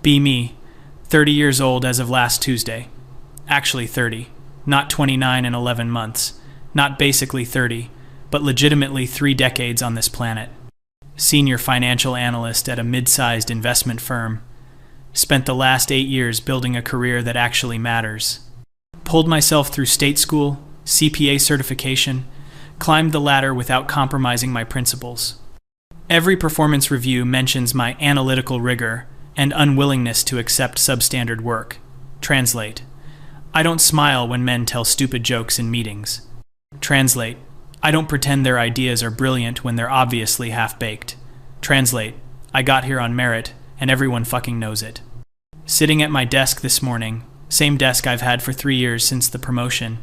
Be me, 30 years old as of last Tuesday. Actually 30, not 29 and 11 months, not basically 30, but legitimately 3 decades on this planet. Senior financial analyst at a mid-sized investment firm. Spent the last 8 years building a career that actually matters. Pulled myself through state school, CPA certification, climbed the ladder without compromising my principles. Every performance review mentions my analytical rigor and unwillingness to accept substandard work. Translate: I don't smile when men tell stupid jokes in meetings. Translate: I don't pretend their ideas are brilliant when they're obviously half-baked. Translate: I got here on merit, and everyone fucking knows it. Sitting at my desk this morning, same desk I've had for 3 years since the promotion,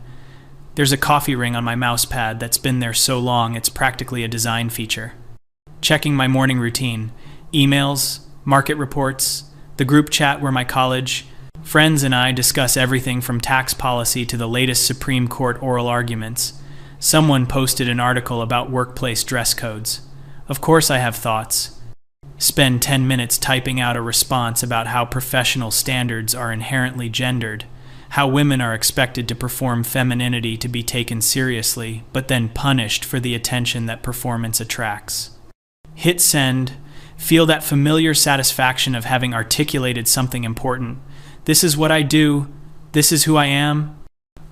there's a coffee ring on my mouse pad that's been there so long it's practically a design feature. Checking my morning routine, emails, market reports, the group chat where my college friends and I discuss everything from tax policy to the latest Supreme Court oral arguments. Someone posted an article about workplace dress codes. Of course I have thoughts. Spend 10 minutes typing out a response about how professional standards are inherently gendered, how women are expected to perform femininity to be taken seriously, but then punished for the attention that performance attracts. Hit send, feel that familiar satisfaction of having articulated something important. This is what I do, this is who I am.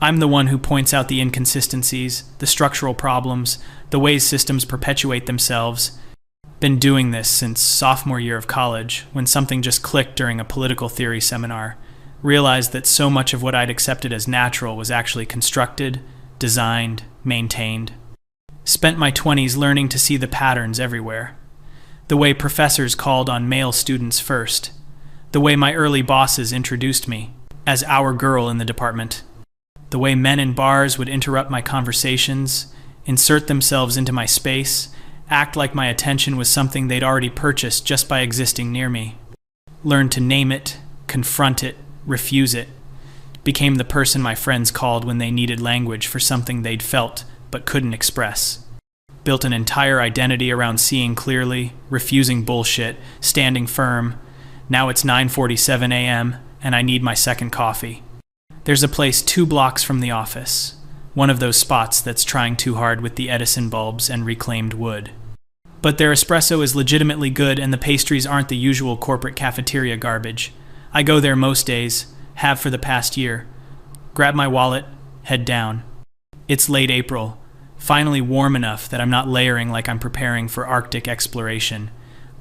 I'm the one who points out the inconsistencies, the structural problems, the ways systems perpetuate themselves. Been doing this since sophomore year of college, when something just clicked during a political theory seminar. Realized that so much of what I'd accepted as natural was actually constructed, designed, maintained. Spent my 20s learning to see the patterns everywhere. The way professors called on male students first. The way my early bosses introduced me as our girl in the department. The way men in bars would interrupt my conversations, insert themselves into my space, act like my attention was something they'd already purchased just by existing near me. Learned to name it, confront it, refuse it. Became the person my friends called when they needed language for something they'd felt but couldn't express. Built an entire identity around seeing clearly, refusing bullshit, standing firm. Now it's 9:47 a.m. and I need my second coffee. There's a place 2 blocks from the office. One of those spots that's trying too hard with the Edison bulbs and reclaimed wood. But their espresso is legitimately good and the pastries aren't the usual corporate cafeteria garbage. I go there most days, have for the past year. Grab my wallet, head down. It's late April, finally warm enough that I'm not layering like I'm preparing for Arctic exploration.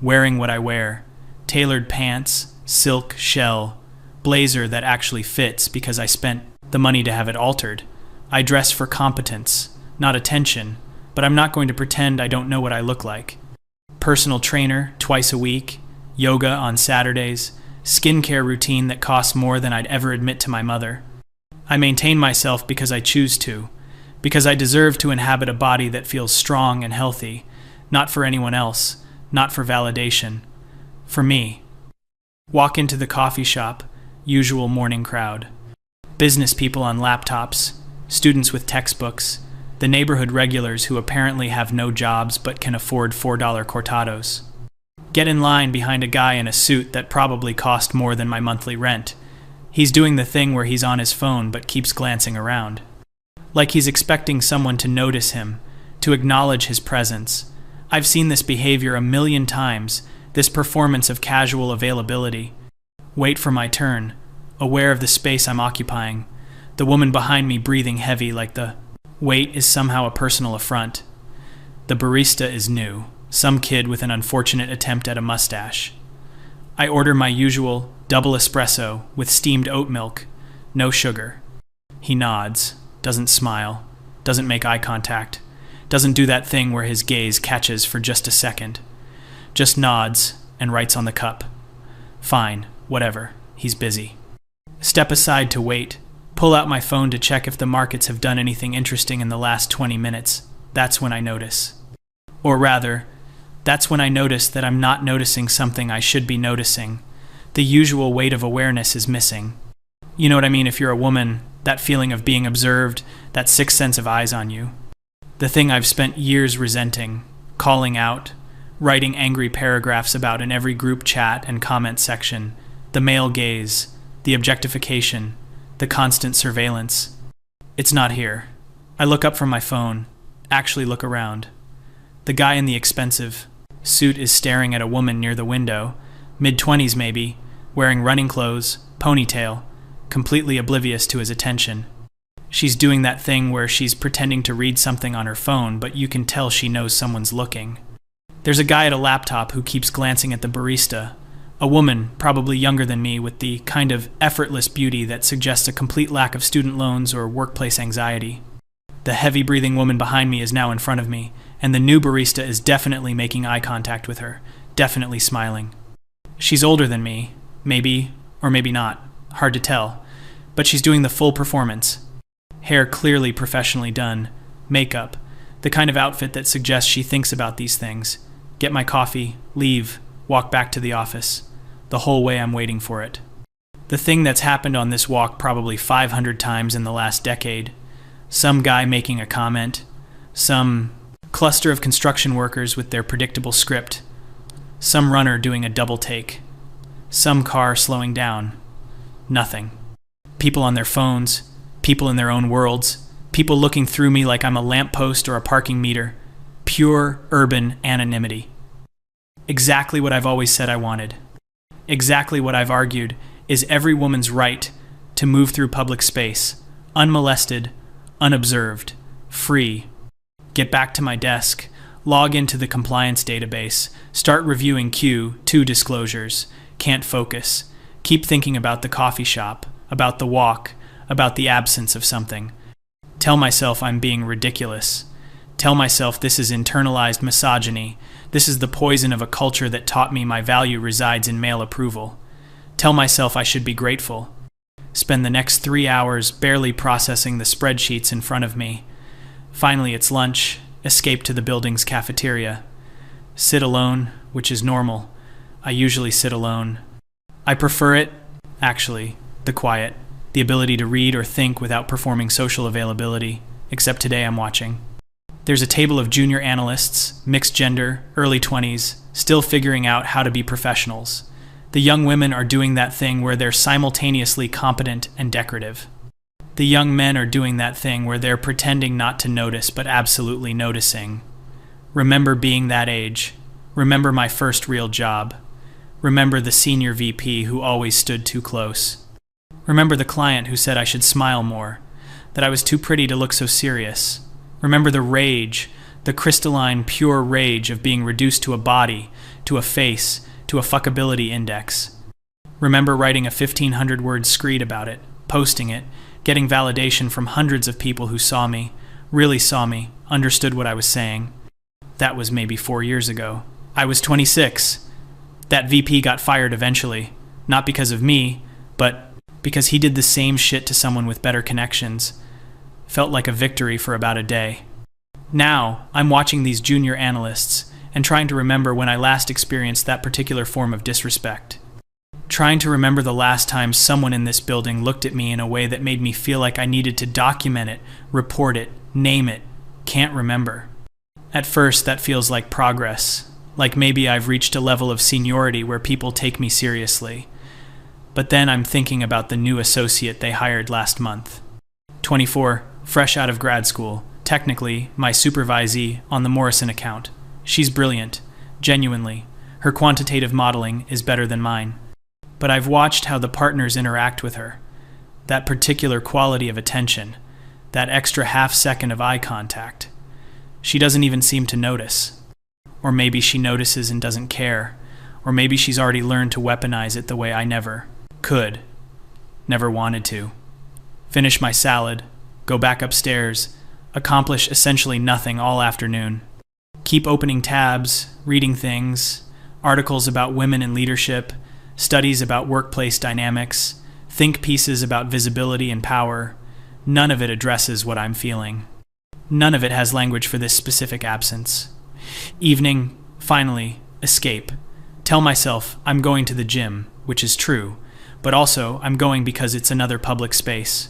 Wearing what I wear. Tailored pants, silk, shell, blazer that actually fits because I spent the money to have it altered. I dress for competence, not attention, but I'm not going to pretend I don't know what I look like. Personal trainer twice a week, yoga on Saturdays, skincare routine that costs more than I'd ever admit to my mother. I maintain myself because I choose to, because I deserve to inhabit a body that feels strong and healthy, not for anyone else, not for validation, for me. Walk into the coffee shop, usual morning crowd. Business people on laptops, students with textbooks, the neighborhood regulars who apparently have no jobs but can afford $4 cortados. Get in line behind a guy in a suit that probably cost more than my monthly rent. He's doing the thing where he's on his phone but keeps glancing around. Like he's expecting someone to notice him, to acknowledge his presence. I've seen this behavior 1,000,000 times, this performance of casual availability. Wait for my turn, aware of the space I'm occupying. The woman behind me breathing heavy like the wait is somehow a personal affront. The barista is new, some kid with an unfortunate attempt at a mustache. I order my usual double espresso with steamed oat milk, no sugar. He nods, doesn't smile, doesn't make eye contact, doesn't do that thing where his gaze catches for just a second. Just nods and writes on the cup. Fine, whatever, he's busy. Step aside to wait. Pull out my phone to check if the markets have done anything interesting in the last 20 minutes. That's when I notice. Or rather, that's when I notice that I'm not noticing something I should be noticing. The usual weight of awareness is missing. You know what I mean? If you're a woman, that feeling of being observed, that sixth sense of eyes on you. The thing I've spent years resenting, calling out, writing angry paragraphs about in every group chat and comment section, The male gaze, the objectification, the constant surveillance. It's not here. I look up from my phone, actually look around. The guy in the expensive suit is staring at a woman near the window, mid-20s maybe, wearing running clothes, ponytail, completely oblivious to his attention. She's doing that thing where she's pretending to read something on her phone, but you can tell she knows someone's looking. There's a guy at a laptop who keeps glancing at the barista, a woman, probably younger than me, with the kind of effortless beauty that suggests a complete lack of student loans or workplace anxiety. The heavy-breathing woman behind me is now in front of me, and the new barista is definitely making eye contact with her, definitely smiling. She's older than me, maybe, or maybe not, hard to tell, but she's doing the full performance. Hair clearly professionally done, makeup, the kind of outfit that suggests she thinks about these things. Get my coffee, leave, walk back to the office. The whole way I'm waiting for it. The thing that's happened on this walk probably 500 times in the last decade. Some guy making a comment, some cluster of construction workers with their predictable script, some runner doing a double take, some car slowing down. Nothing. People on their phones, people in their own worlds, people looking through me like I'm a lamppost or a parking meter. Pure urban anonymity. Exactly what I've always said I wanted. Exactly what I've argued is every woman's right to move through public space, unmolested, unobserved, free. Get back to my desk, log into the compliance database, start reviewing Q2 disclosures, can't focus, keep thinking about the coffee shop, about the walk, about the absence of something. Tell myself I'm being ridiculous. Tell myself this is internalized misogyny. This is the poison of a culture that taught me my value resides in male approval. Tell myself I should be grateful. Spend the next 3 hours barely processing the spreadsheets in front of me. Finally, it's lunch. Escape to the building's cafeteria. Sit alone, which is normal. I usually sit alone. I prefer it, actually, the quiet, the ability to read or think without performing social availability, except today I'm watching. There's a table of junior analysts, mixed gender, early 20s, still figuring out how to be professionals. The young women are doing that thing where they're simultaneously competent and decorative. The young men are doing that thing where they're pretending not to notice but absolutely noticing. Remember being that age. Remember my first real job. Remember the senior VP who always stood too close. Remember the client who said I should smile more, that I was too pretty to look so serious. Remember the rage, the crystalline, pure rage of being reduced to a body, to a face, to a fuckability index. Remember writing a 1,500-word screed about it, posting it, getting validation from hundreds of people who saw me, really saw me, understood what I was saying. That was maybe 4 years ago. I was 26. That VP got fired eventually, not because of me, but because he did the same shit to someone with better connections. Felt like a victory for about a day. Now, I'm watching these junior analysts and trying to remember when I last experienced that particular form of disrespect. Trying to remember the last time someone in this building looked at me in a way that made me feel like I needed to document it, report it, name it. Can't remember. At first, that feels like progress, like maybe I've reached a level of seniority where people take me seriously. But then I'm thinking about the new associate they hired last month. 24, fresh out of grad school, technically my supervisee on the Morrison account. She's brilliant, genuinely. Her quantitative modeling is better than mine. But I've watched how the partners interact with her. That particular quality of attention, that extra half-second of eye contact. She doesn't even seem to notice. Or maybe she notices and doesn't care. Or maybe she's already learned to weaponize it the way I never could, never wanted to. Finish my salad, go back upstairs, accomplish essentially nothing all afternoon. Keep opening tabs, reading things, articles about women in leadership, studies about workplace dynamics, think pieces about visibility and power. None of it addresses what I'm feeling. None of it has language for this specific absence. Evening, finally, escape. Tell myself I'm going to the gym, which is true, but also I'm going because it's another public space.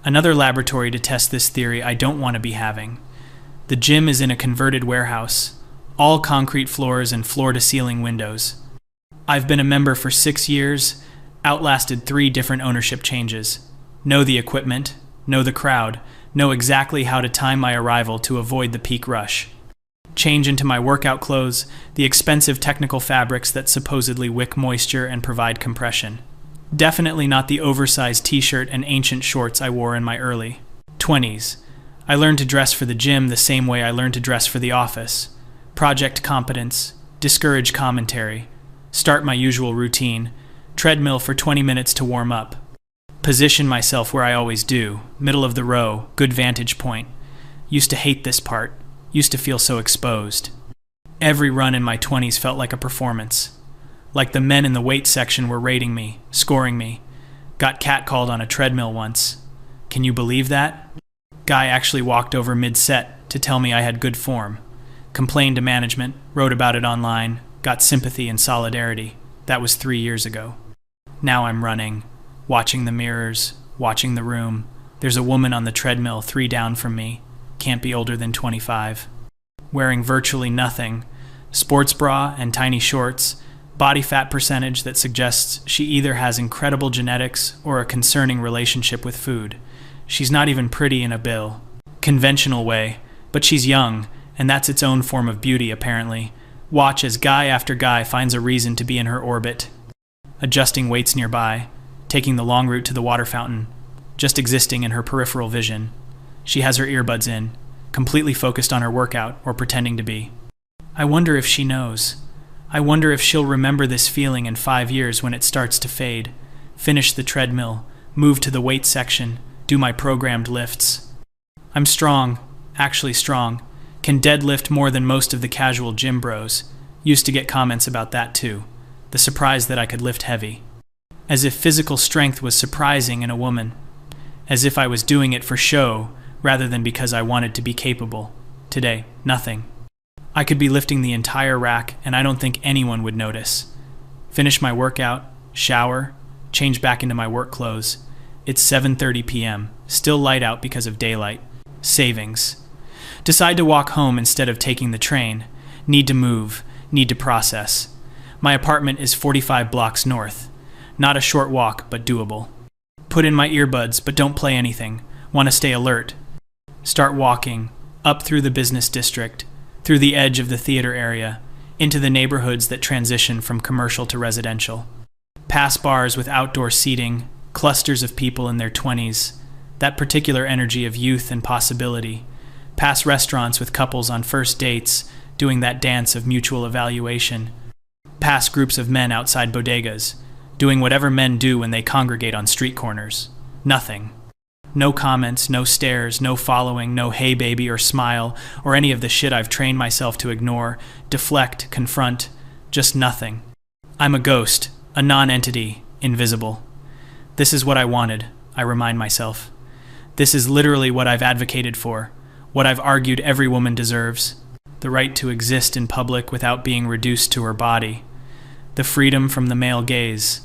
Another laboratory to test this theory I don't want to be having. The gym is in a converted warehouse, all concrete floors and floor-to-ceiling windows. I've been a member for 6 years, Outlasted 3 different ownership changes. Know the equipment, know the crowd, know exactly how to time my arrival to avoid the peak rush. Change into my workout clothes, the expensive technical fabrics that supposedly wick moisture and provide compression. Definitely not the oversized t-shirt and ancient shorts I wore in my early 20s. I learned to dress for the gym the same way I learned to dress for the office. Project competence, discourage commentary, start my usual routine, treadmill for 20 minutes to warm up. Position myself where I always do, middle of the row, good vantage point. Used to hate this part, used to feel so exposed. Every run in my 20s felt like a performance. Like the men in the weight section were rating me, scoring me. Got catcalled on a treadmill once. Can you believe that? Guy actually walked over mid-set to tell me I had good form. Complained to management, wrote about it online, got sympathy and solidarity. That was 3 years ago. Now I'm running, watching the mirrors, watching the room. There's a woman on the treadmill 3 down from me. Can't be older than 25. Wearing virtually nothing. Sports bra and tiny shorts. Body fat percentage that suggests she either has incredible genetics or a concerning relationship with food. She's not even pretty in a bill. Conventional way, but she's young, and that's its own form of beauty apparently. Watch as guy after guy finds a reason to be in her orbit. Adjusting weights nearby, taking the long route to the water fountain, just existing in her peripheral vision. She has her earbuds in, completely focused on her workout or pretending to be. I wonder if she knows. I wonder if she'll remember this feeling in 5 years when it starts to fade. Finish the treadmill, move to the weight section, do my programmed lifts. I'm strong, actually strong. Can deadlift more than most of the casual gym bros. Used to get comments about that too. The surprise that I could lift heavy. As if physical strength was surprising in a woman. As if I was doing it for show rather than because I wanted to be capable. Today, nothing. I could be lifting the entire rack and I don't think anyone would notice. Finish my workout, shower, change back into my work clothes. It's 7:30 p.m., still light out because of daylight. Savings. Decide to walk home instead of taking the train. Need to move, need to process. My apartment is 45 blocks north. Not a short walk, but doable. Put in my earbuds, but don't play anything. Want to stay alert. Start walking, up through the business district, through the edge of the theater area, into the neighborhoods that transition from commercial to residential. Past bars with outdoor seating, clusters of people in their 20s, that particular energy of youth and possibility. Past restaurants with couples on first dates, doing that dance of mutual evaluation. Past groups of men outside bodegas, doing whatever men do when they congregate on street corners. Nothing. No comments, no stares, no following, no hey baby or smile, or any of the shit I've trained myself to ignore, deflect, confront. Just nothing. I'm a ghost, a non-entity, invisible. This is what I wanted, I remind myself. This is literally what I've advocated for, what I've argued every woman deserves. The right to exist in public without being reduced to her body. The freedom from the male gaze.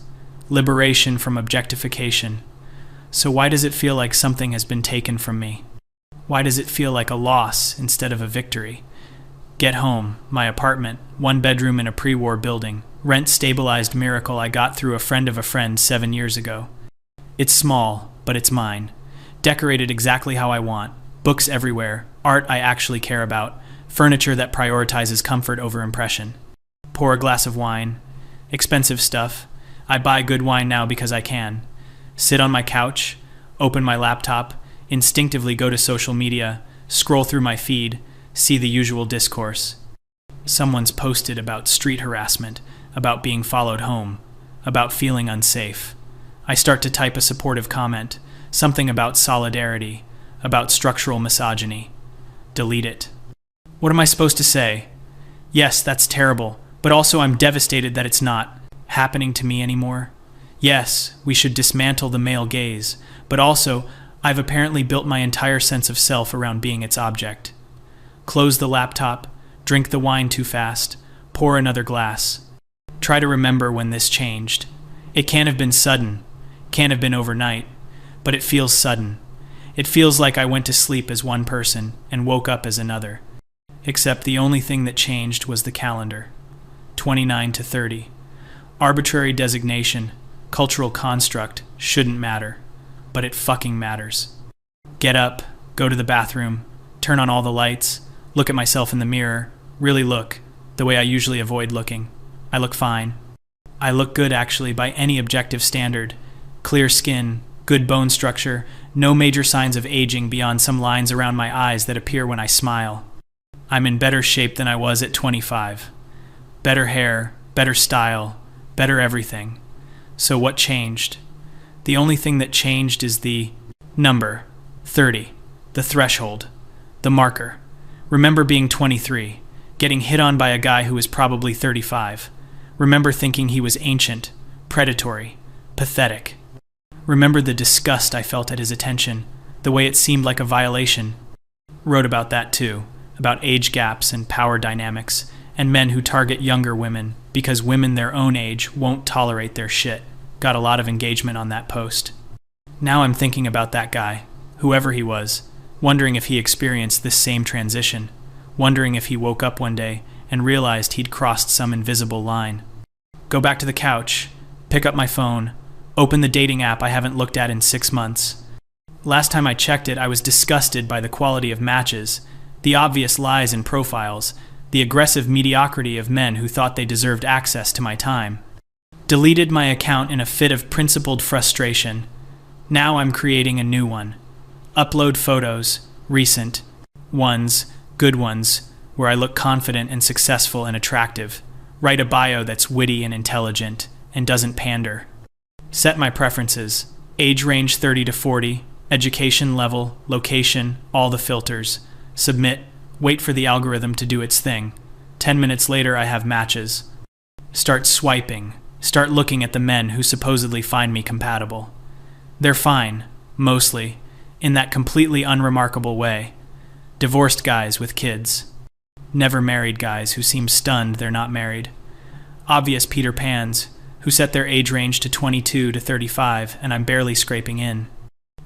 Liberation from objectification. So why does it feel like something has been taken from me? Why does it feel like a loss instead of a victory? Get home, my apartment, 1 bedroom in a pre-war building, rent-stabilized miracle I got through a friend of a friend 7 years ago. It's small, but it's mine. Decorated exactly how I want. Books everywhere, art I actually care about, furniture that prioritizes comfort over impression. Pour a glass of wine. Expensive stuff. I buy good wine now because I can. Sit on my couch, open my laptop, instinctively go to social media, scroll through my feed, see the usual discourse. Someone's posted about street harassment, about being followed home, about feeling unsafe. I start to type a supportive comment, something about solidarity, about structural misogyny. Delete it. What am I supposed to say? Yes, that's terrible, but also I'm devastated that it's not happening to me anymore. Yes, we should dismantle the male gaze, but also, I've apparently built my entire sense of self around being its object. Close the laptop, drink the wine too fast, pour another glass. Try to remember when this changed. It can't have been sudden, can't have been overnight, but it feels sudden. It feels like I went to sleep as one person and woke up as another. Except the only thing that changed was the calendar. 29 to 30. Arbitrary designation, cultural construct shouldn't matter, but it fucking matters. Get up, go to the bathroom, turn on all the lights, look at myself in the mirror, really look, the way I usually avoid looking. I look fine. I look good, actually, by any objective standard. Clear skin, good bone structure, no major signs of aging beyond some lines around my eyes that appear when I smile. I'm in better shape than I was at 25. Better hair, better style, better everything. So what changed? The only thing that changed is the number, 30, the threshold, the marker. Remember being 23, getting hit on by a guy who was probably 35. Remember thinking he was ancient, predatory, pathetic. Remember the disgust I felt at his attention, the way it seemed like a violation. Wrote about that too, about age gaps and power dynamics, and men who target younger women because women their own age won't tolerate their shit. Got a lot of engagement on that post. Now I'm thinking about that guy, whoever he was, wondering if he experienced this same transition, wondering if he woke up one day and realized he'd crossed some invisible line. Go back to the couch, pick up my phone, open the dating app I haven't looked at in 6 months. Last time I checked it, I was disgusted by the quality of matches, the obvious lies in profiles, the aggressive mediocrity of men who thought they deserved access to my time. Deleted my account in a fit of principled frustration. Now I'm creating a new one. Upload photos, recent ones, good ones, where I look confident and successful and attractive. Write a bio that's witty and intelligent and doesn't pander. Set my preferences. Age range 30 to 40, education level, location, all the filters. Submit. Wait for the algorithm to do its thing. 10 minutes later, I have matches. Start swiping. Start looking at the men who supposedly find me compatible. They're fine, mostly, in that completely unremarkable way. Divorced guys with kids. Never married guys who seem stunned they're not married. Obvious Peter Pans who set their age range to 22 to 35, and I'm barely scraping in.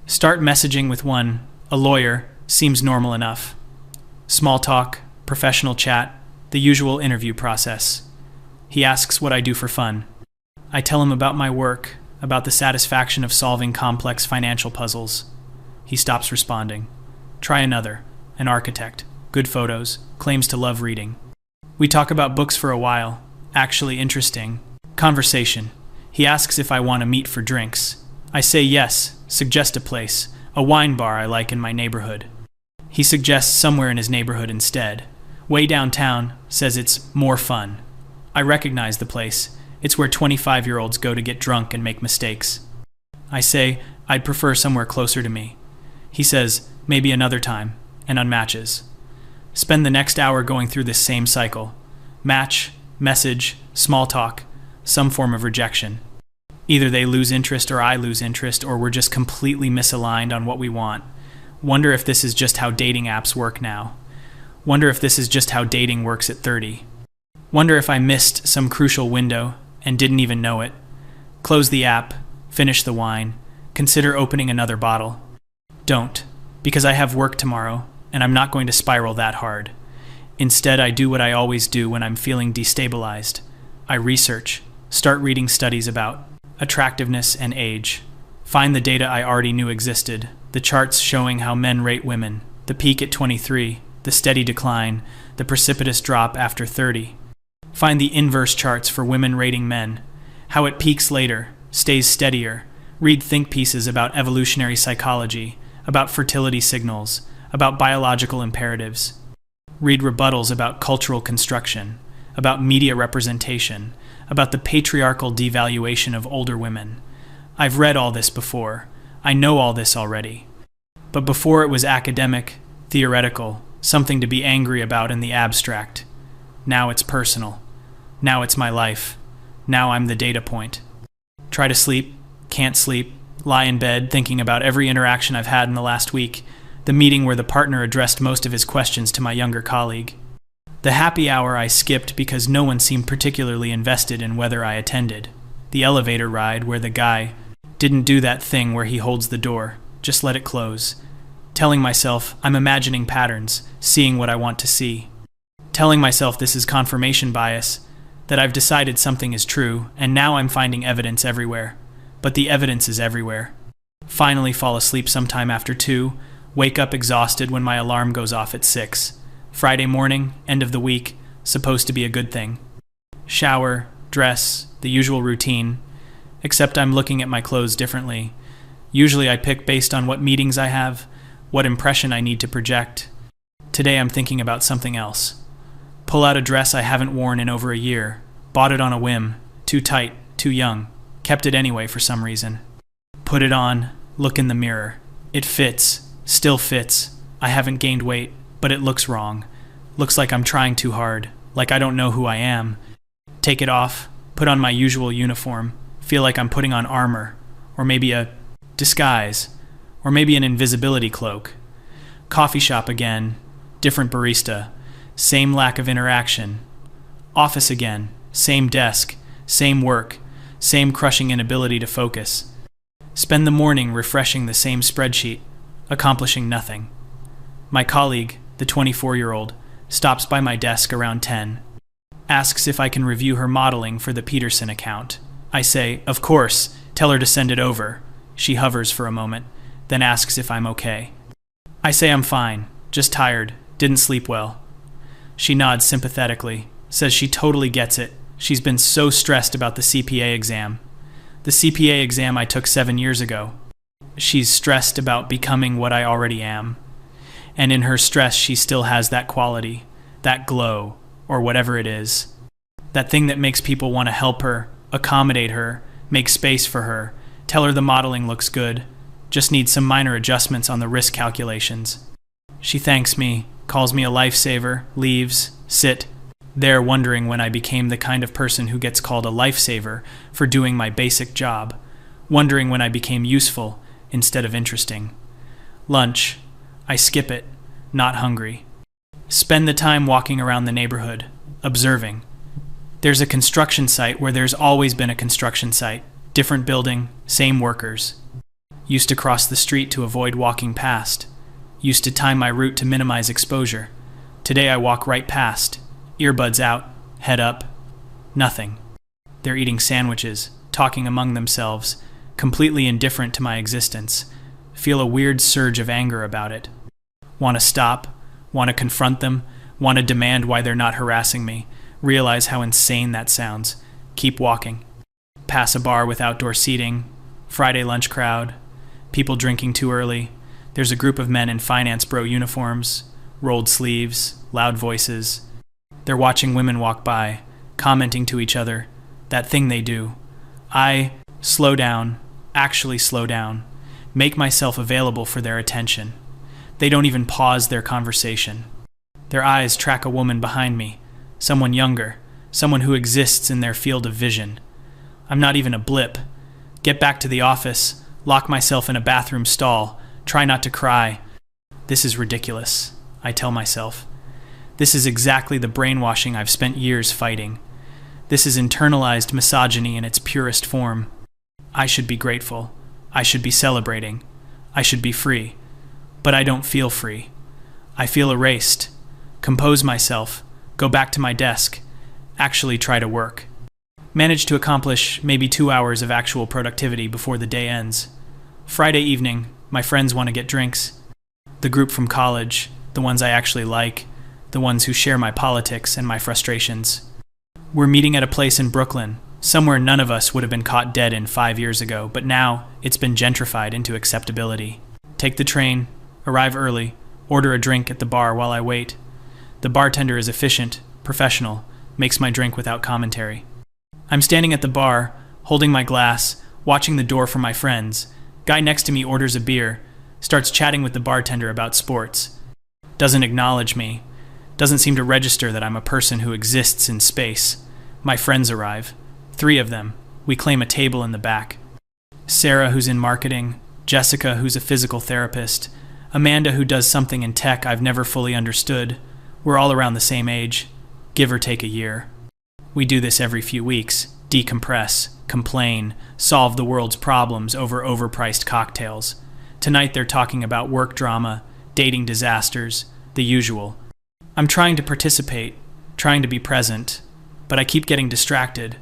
Start messaging with one, a lawyer, seems normal enough. Small talk, professional chat, the usual interview process. He asks what I do for fun. I tell him about my work, about the satisfaction of solving complex financial puzzles. He stops responding. Try another, an architect, good photos, claims to love reading. We talk about books for a while, actually interesting. Conversation. He asks if I want to meet for drinks. I say yes, suggest a place, a wine bar I like in my neighborhood. He suggests somewhere in his neighborhood instead. Way downtown, says it's more fun. I recognize the place. It's where 25-year-olds go to get drunk and make mistakes. I say I'd prefer somewhere closer to me. He says maybe another time, and unmatches. Spend the next hour going through this same cycle. Match, message, small talk, some form of rejection. Either they lose interest or I lose interest, or we're just completely misaligned on what we want. Wonder if this is just how dating apps work now. Wonder if this is just how dating works at 30. Wonder if I missed some crucial window and didn't even know it. Close the app, finish the wine, consider opening another bottle. Don't, because I have work tomorrow, and I'm not going to spiral that hard. Instead, I do what I always do when I'm feeling destabilized. I research, start reading studies about attractiveness and age. Find the data I already knew existed, the charts showing how men rate women, the peak at 23, the steady decline, the precipitous drop after 30. Find the inverse charts for women rating men, how it peaks later, stays steadier. Read think pieces about evolutionary psychology, about fertility signals, about biological imperatives. Read rebuttals about cultural construction, about media representation, about the patriarchal devaluation of older women. I've read all this before. I know all this already. But before it was academic, theoretical, something to be angry about in the abstract. Now it's personal. Now it's my life. Now I'm the data point. Try to sleep, can't sleep, lie in bed thinking about every interaction I've had in the last week, the meeting where the partner addressed most of his questions to my younger colleague. The happy hour I skipped because no one seemed particularly invested in whether I attended. The elevator ride where the guy didn't do that thing where he holds the door, just let it close. Telling myself I'm imagining patterns, seeing what I want to see. Telling myself this is confirmation bias, that I've decided something is true, and now I'm finding evidence everywhere. but the evidence is everywhere. Finally fall asleep sometime after 2, wake up exhausted when my alarm goes off at 6. Friday morning, end of the week, supposed to be a good thing. Shower, dress, the usual routine, except I'm looking at my clothes differently. Usually I pick based on what meetings I have, what impression I need to project. Today I'm thinking about something else. Pull out a dress I haven't worn in over a year, bought it on a whim, too tight, too young, kept it anyway for some reason. Put it on, look in the mirror. It fits, still fits. I haven't gained weight, but it looks wrong. Looks like I'm trying too hard, like I don't know who I am. Take it off, put on my usual uniform, feel like I'm putting on armor, or maybe a disguise, or maybe an invisibility cloak. Coffee shop again, different barista, same lack of interaction. Office again, same desk, same work, same crushing inability to focus. Spend the morning refreshing the same spreadsheet, accomplishing nothing. My colleague, the 24-year-old, stops by my desk around 10. Asks if I can review her modeling for the Peterson account. I say, of course, tell her to send it over. She hovers for a moment, then asks if I'm okay. I say I'm fine, just tired, didn't sleep well. She nods sympathetically, says she totally gets it. She's been so stressed about the CPA exam. The CPA exam I took 7 years ago. She's stressed about becoming what I already am. And in her stress, she still has that quality, that glow, or whatever it is. That thing that makes people want to help her, accommodate her, make space for her, tell her the modeling looks good, just needs some minor adjustments on the risk calculations. She thanks me, calls me a lifesaver, leaves, sit there wondering when I became the kind of person who gets called a lifesaver for doing my basic job, wondering when I became useful instead of interesting. Lunch. I skip it, not hungry. Spend the time walking around the neighborhood, observing. There's a construction site where there's always been a construction site, different building, same workers. Used to cross the street to avoid walking past. Used to time my route to minimize exposure. Today I walk right past, earbuds out, head up. Nothing. They're eating sandwiches, talking among themselves, completely indifferent to my existence. Feel a weird surge of anger about it. Want to stop, want to confront them, want to demand why they're not harassing me, realize how insane that sounds. Keep walking. Pass a bar with outdoor seating, Friday lunch crowd, people drinking too early. There's a group of men in finance bro uniforms, rolled sleeves, loud voices. They're watching women walk by, commenting to each other, that thing they do. I slow down, actually slow down, make myself available for their attention. They don't even pause their conversation. Their eyes track a woman behind me, someone younger, someone who exists in their field of vision. I'm not even a blip. Get back to the office, lock myself in a bathroom stall, try not to cry. This is ridiculous, I tell myself. This is exactly the brainwashing I've spent years fighting. This is internalized misogyny in its purest form. I should be grateful. I should be celebrating. I should be free. But I don't feel free. I feel erased. Compose myself. Go back to my desk. Actually try to work. Manage to accomplish maybe 2 hours of actual productivity before the day ends. Friday evening, my friends want to get drinks. The group from college, the ones I actually like, the ones who share my politics and my frustrations. We're meeting at a place in Brooklyn, somewhere none of us would have been caught dead in 5 years ago, but now it's been gentrified into acceptability. Take the train, arrive early, order a drink at the bar while I wait. The bartender is efficient, professional, makes my drink without commentary. I'm standing at the bar, holding my glass, watching the door for my friends. Guy next to me orders a beer, starts chatting with the bartender about sports. Doesn't acknowledge me. Doesn't seem to register that I'm a person who exists in space. My friends arrive. 3 of them. We claim a table in the back. Sarah, who's in marketing. Jessica, who's a physical therapist. Amanda, who does something in tech I've never fully understood. We're all around the same age, give or take a year. We do this every few weeks. Decompress, complain, solve the world's problems over overpriced cocktails. Tonight they're talking about work drama, dating disasters, the usual. I'm trying to participate, trying to be present, but I keep getting distracted.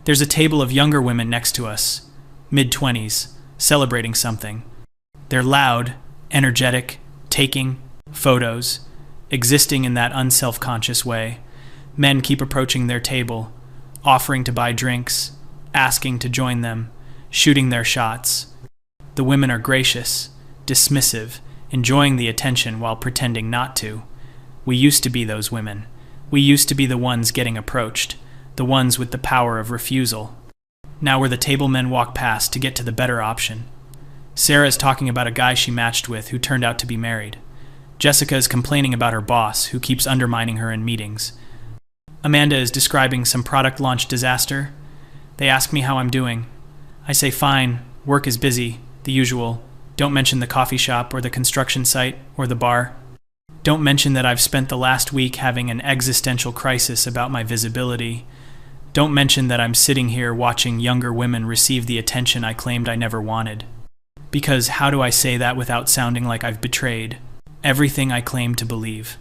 There's a table of younger women next to us. mid-20s, celebrating something. They're loud, energetic, taking photos, existing in that unself-conscious way. Men keep approaching their table, offering to buy drinks, asking to join them, shooting their shots. The women are gracious, dismissive, enjoying the attention while pretending not to. We used to be those women. We used to be the ones getting approached, the ones with the power of refusal. Now we're the table men walk past to get to the better option. Sarah is talking about a guy she matched with who turned out to be married. Jessica is complaining about her boss, who keeps undermining her in meetings. Amanda is describing some product launch disaster. They ask me how I'm doing. I say fine, work is busy, the usual. Don't mention the coffee shop or the construction site or the bar. Don't mention that I've spent the last week having an existential crisis about my visibility. Don't mention that I'm sitting here watching younger women receive the attention I claimed I never wanted. Because how do I say that without sounding like I've betrayed everything I claim to believe?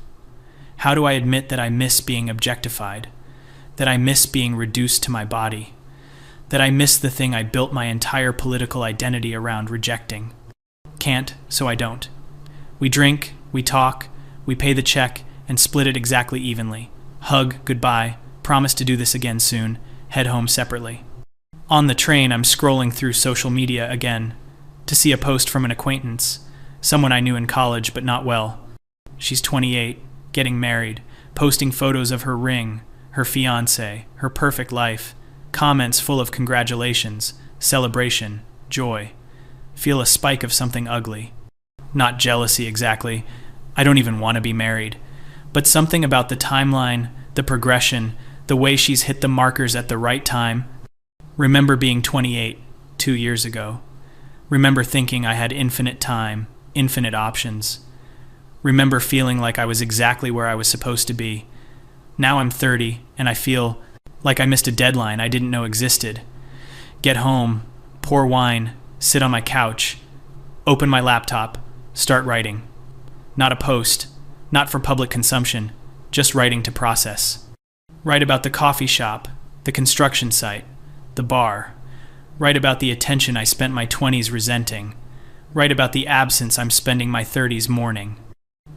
How do I admit that I miss being objectified? That I miss being reduced to my body? That I miss the thing I built my entire political identity around rejecting? Can't, so I don't. We drink, we talk, we pay the check, and split it exactly evenly. Hug, goodbye, promise to do this again soon, head home separately. On the train, I'm scrolling through social media again to see a post from an acquaintance, someone I knew in college but not well. She's 28, getting married, posting photos of her ring, her fiancé, her perfect life, comments full of congratulations, celebration, joy. Feel a spike of something ugly. Not jealousy exactly. I don't even want to be married. But something about the timeline, the progression, the way she's hit the markers at the right time. Remember being 28, 2 years ago. Remember thinking I had infinite time, infinite options. Remember feeling like I was exactly where I was supposed to be. Now I'm 30, and I feel like I missed a deadline I didn't know existed. Get home, pour wine, sit on my couch, open my laptop, start writing. Not a post, not for public consumption, just writing to process. Write about the coffee shop, the construction site, the bar. Write about the attention I spent my 20s resenting. Write about the absence I'm spending my 30s mourning.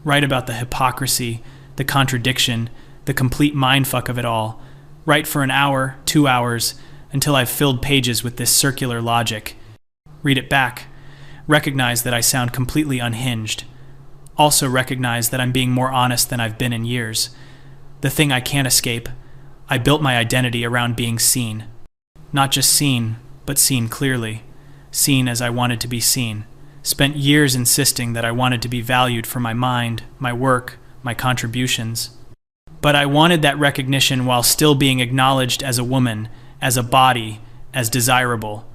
Write about the hypocrisy, the contradiction, the complete mindfuck of it all. Write for an hour, 2 hours, until I've filled pages with this circular logic. Read it back. Recognize that I sound completely unhinged. Also recognize that I'm being more honest than I've been in years. The thing I can't escape, I built my identity around being seen. Not just seen, but seen clearly. Seen as I wanted to be seen. Spent years insisting that I wanted to be valued for my mind, my work, my contributions. But I wanted that recognition while still being acknowledged as a woman, as a body, as desirable.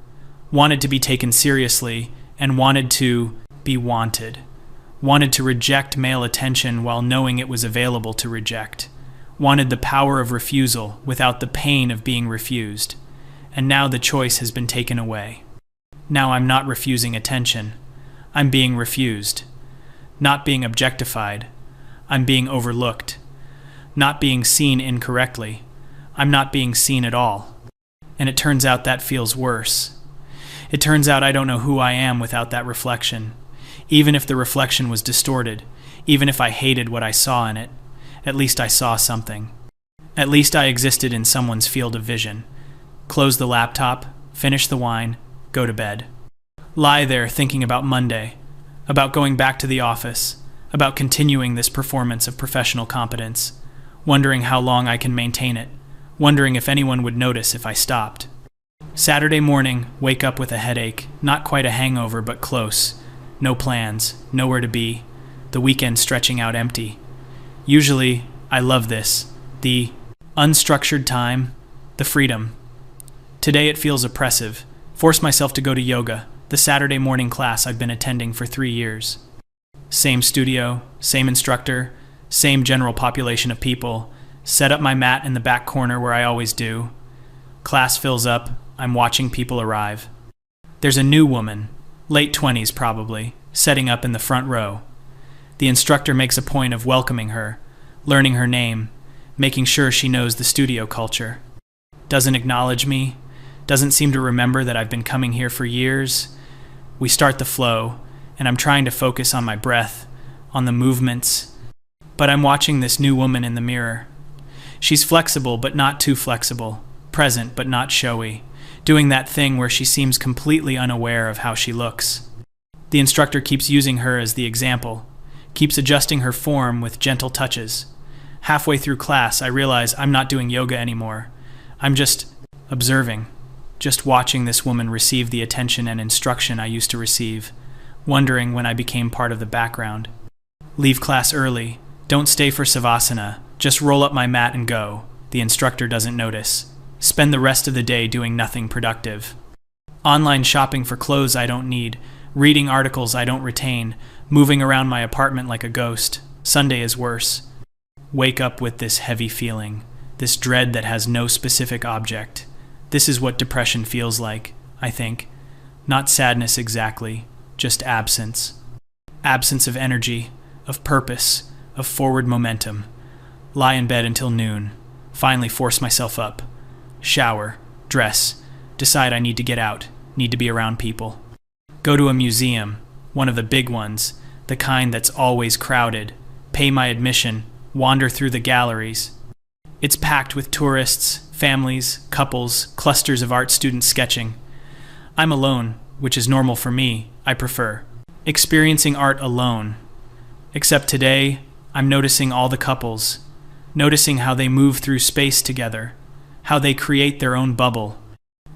Wanted to be taken seriously, and wanted to be wanted. Wanted to reject male attention while knowing it was available to reject. Wanted the power of refusal without the pain of being refused. And now the choice has been taken away. Now I'm not refusing attention. I'm being refused. Not being objectified. I'm being overlooked. Not being seen incorrectly. I'm not being seen at all. And it turns out that feels worse. It turns out I don't know who I am without that reflection. Even if the reflection was distorted, even if I hated what I saw in it, at least I saw something. At least I existed in someone's field of vision. Close the laptop, finish the wine, go to bed. Lie there thinking about Monday, about going back to the office, about continuing this performance of professional competence, wondering how long I can maintain it, wondering if anyone would notice if I stopped. Saturday morning, wake up with a headache, not quite a hangover but close. No plans, nowhere to be, the weekend stretching out empty. Usually, I love this, the unstructured time, the freedom. Today it feels oppressive. Force myself to go to yoga, the Saturday morning class I've been attending for 3 years. Same studio, same instructor, same general population of people. Set up my mat in the back corner where I always do. Class fills up, I'm watching people arrive. There's a new woman, late 20s probably, setting up in the front row. The instructor makes a point of welcoming her, learning her name, making sure she knows the studio culture. Doesn't acknowledge me, Doesn't seem to remember that I've been coming here for years. We start the flow, and I'm trying to focus on my breath, on the movements. But I'm watching this new woman in the mirror. She's flexible, but not too flexible. Present, but not showy. Doing that thing where she seems completely unaware of how she looks. The instructor keeps using her as the example, keeps adjusting her form with gentle touches. Halfway through class, I realize I'm not doing yoga anymore. I'm just observing, just watching this woman receive the attention and instruction I used to receive, wondering when I became part of the background. Leave class early. Don't stay for Savasana. Just roll up my mat and go. The instructor doesn't notice. Spend the rest of the day doing nothing productive. Online shopping for clothes I don't need, reading articles I don't retain, moving around my apartment like a ghost. Sunday is worse. Wake up with this heavy feeling, this dread that has no specific object. This is what depression feels like, I think. Not sadness exactly, just absence. Absence of energy, of purpose, of forward momentum. Lie in bed until noon. Finally force myself up. Shower, dress, decide I need to get out, need to be around people. Go to a museum, one of the big ones, the kind that's always crowded. Pay my admission, wander through the galleries. It's packed with tourists, families, couples, clusters of art students sketching. I'm alone, which is normal for me, I prefer. Experiencing art alone. Except today, I'm noticing all the couples, noticing how they move through space together, how they create their own bubble.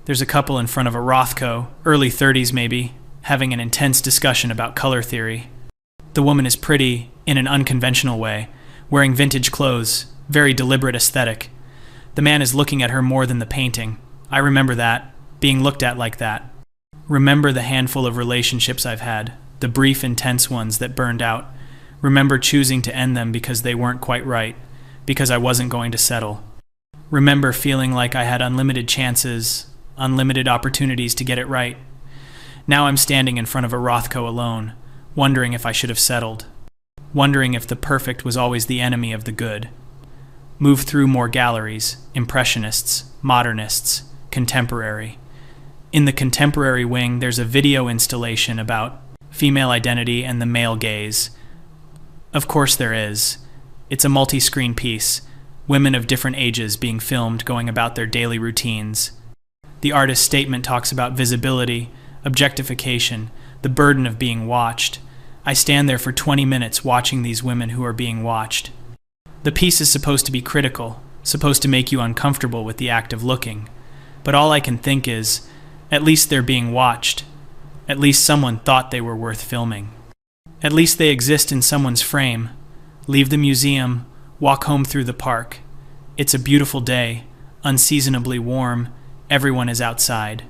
There's a couple in front of a Rothko, early 30s maybe, having an intense discussion about color theory. The woman is pretty, in an unconventional way, wearing vintage clothes, very deliberate aesthetic. The man is looking at her more than the painting. I remember that, being looked at like that. Remember the handful of relationships I've had, the brief, intense ones that burned out. Remember choosing to end them because they weren't quite right, because I wasn't going to settle. Remember feeling like I had unlimited chances, unlimited opportunities to get it right. Now I'm standing in front of a Rothko alone, wondering if I should have settled, wondering if the perfect was always the enemy of the good. Move through more galleries, impressionists, modernists, contemporary. In the contemporary wing, there's a video installation about female identity and the male gaze. Of course there is. It's a multi-screen piece, women of different ages being filmed going about their daily routines. The artist's statement talks about visibility, objectification, the burden of being watched. I stand there for 20 minutes watching these women who are being watched. The piece is supposed to be critical, supposed to make you uncomfortable with the act of looking. But all I can think is, at least they're being watched. At least someone thought they were worth filming. At least they exist in someone's frame. Leave the museum, walk home through the park. It's a beautiful day, unseasonably warm. Everyone is outside.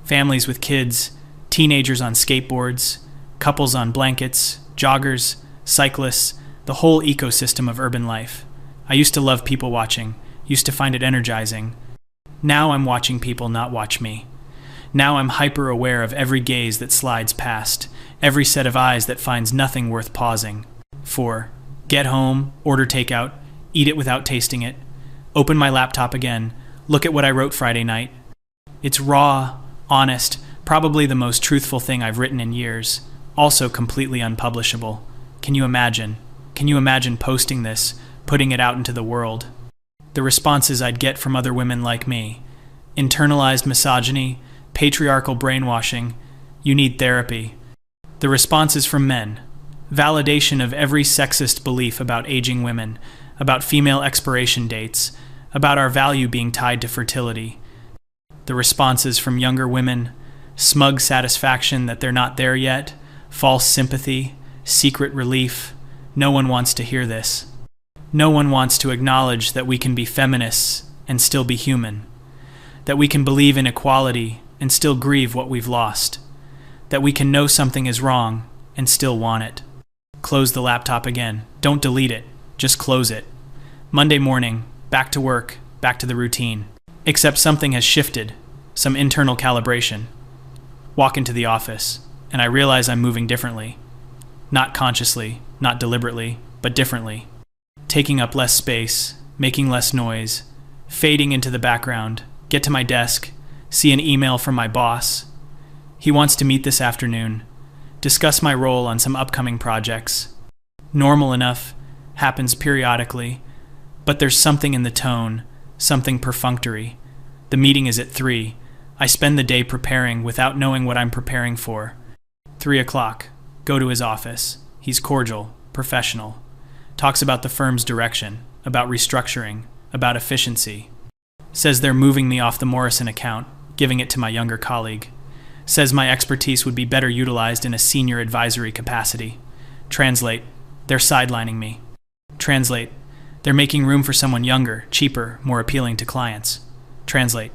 Families with kids, teenagers on skateboards, couples on blankets, joggers, cyclists, the whole ecosystem of urban life. I used to love people watching, used to find it energizing. Now I'm watching people not watch me. Now I'm hyper-aware of every gaze that slides past, every set of eyes that finds nothing worth pausing for. Get home, order takeout, eat it without tasting it, open my laptop again, look at what I wrote Friday night. It's raw, honest, probably the most truthful thing I've written in years, also completely unpublishable. Can you imagine? Can you imagine posting this, putting it out into the world? The responses I'd get from other women like me. Internalized misogyny, patriarchal brainwashing, you need therapy. The responses from men. Validation of every sexist belief about aging women, about female expiration dates, about our value being tied to fertility. The responses from younger women. Smug satisfaction that they're not there yet, false sympathy, secret relief. No one wants to hear this. No one wants to acknowledge that we can be feminists and still be human. That we can believe in equality and still grieve what we've lost. That we can know something is wrong and still want it. Close the laptop again. Don't delete it. Just close it. Monday morning, back to work, back to the routine. Except something has shifted, some internal calibration. Walk into the office, and I realize I'm moving differently. Not consciously, not deliberately, but differently. Taking up less space, making less noise, fading into the background, get to my desk, See an email from my boss. He wants to meet this afternoon, discuss my role on some upcoming projects. Normal enough, happens periodically, but there's something in the tone, something perfunctory. The meeting is at 3. I spend the day preparing without knowing what I'm preparing for. 3 o'clock. Go to his office. He's cordial, professional. Talks about the firm's direction, about restructuring, about efficiency. Says they're moving me off the Morrison account, giving it to my younger colleague. Says my expertise would be better utilized in a senior advisory capacity. Translate. They're sidelining me. Translate. They're making room for someone younger, cheaper, more appealing to clients. Translate.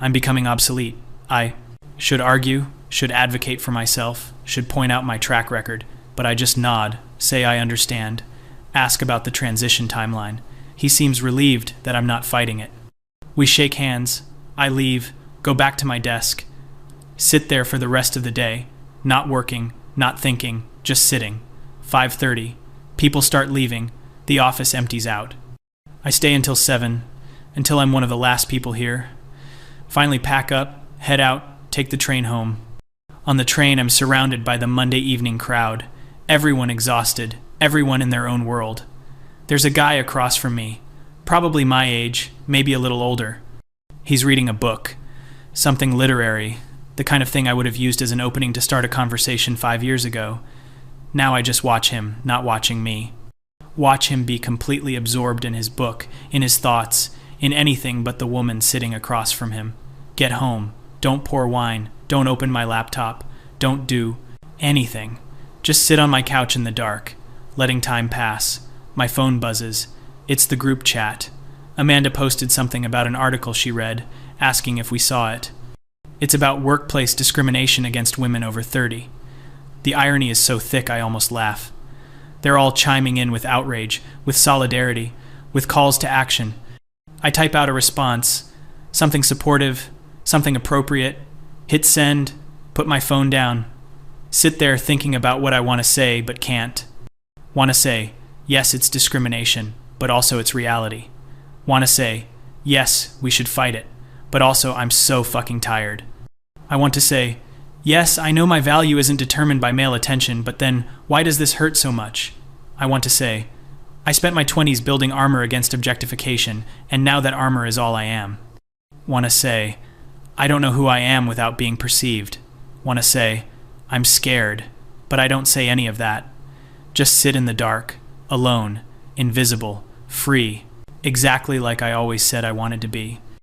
I'm becoming obsolete. I should argue, should advocate for myself, should point out my track record, but I just nod, say I understand, ask about the transition timeline. He seems relieved that I'm not fighting it. We shake hands. I leave, go back to my desk, sit there for the rest of the day, not working, not thinking, just sitting. 5:30. People start leaving. The office empties out. I stay until 7, until I'm one of the last people here. Finally pack up, head out, take the train home. On the train, I'm surrounded by the Monday evening crowd. Everyone exhausted, everyone in their own world. There's a guy across from me, probably my age, maybe a little older. He's reading a book, something literary, the kind of thing I would have used as an opening to start a conversation 5 years ago. Now I just watch him, not watching me. Watch him be completely absorbed in his book, in his thoughts, in anything but the woman sitting across from him. Get home. Don't pour wine. Don't open my laptop. Don't do anything. Just sit on my couch in the dark, letting time pass. My phone buzzes. It's the group chat. Amanda posted something about an article she read, asking if we saw it. It's about workplace discrimination against women over 30. The irony is so thick I almost laugh. They're all chiming in with outrage, with solidarity, with calls to action. I type out a response, something supportive, something appropriate, hit send, put my phone down, sit there thinking about what I want to say but can't. Want to say, yes, it's discrimination, but also it's reality. Want to say, yes, we should fight it, but also I'm so fucking tired. I want to say, yes, I know my value isn't determined by male attention, but then why does this hurt so much? I want to say, I spent my 20s building armor against objectification, and now that armor is all I am. Want to say, I don't know who I am without being perceived. Want to say, I'm scared, but I don't say any of that. Just sit in the dark, alone, invisible, free, exactly like I always said I wanted to be.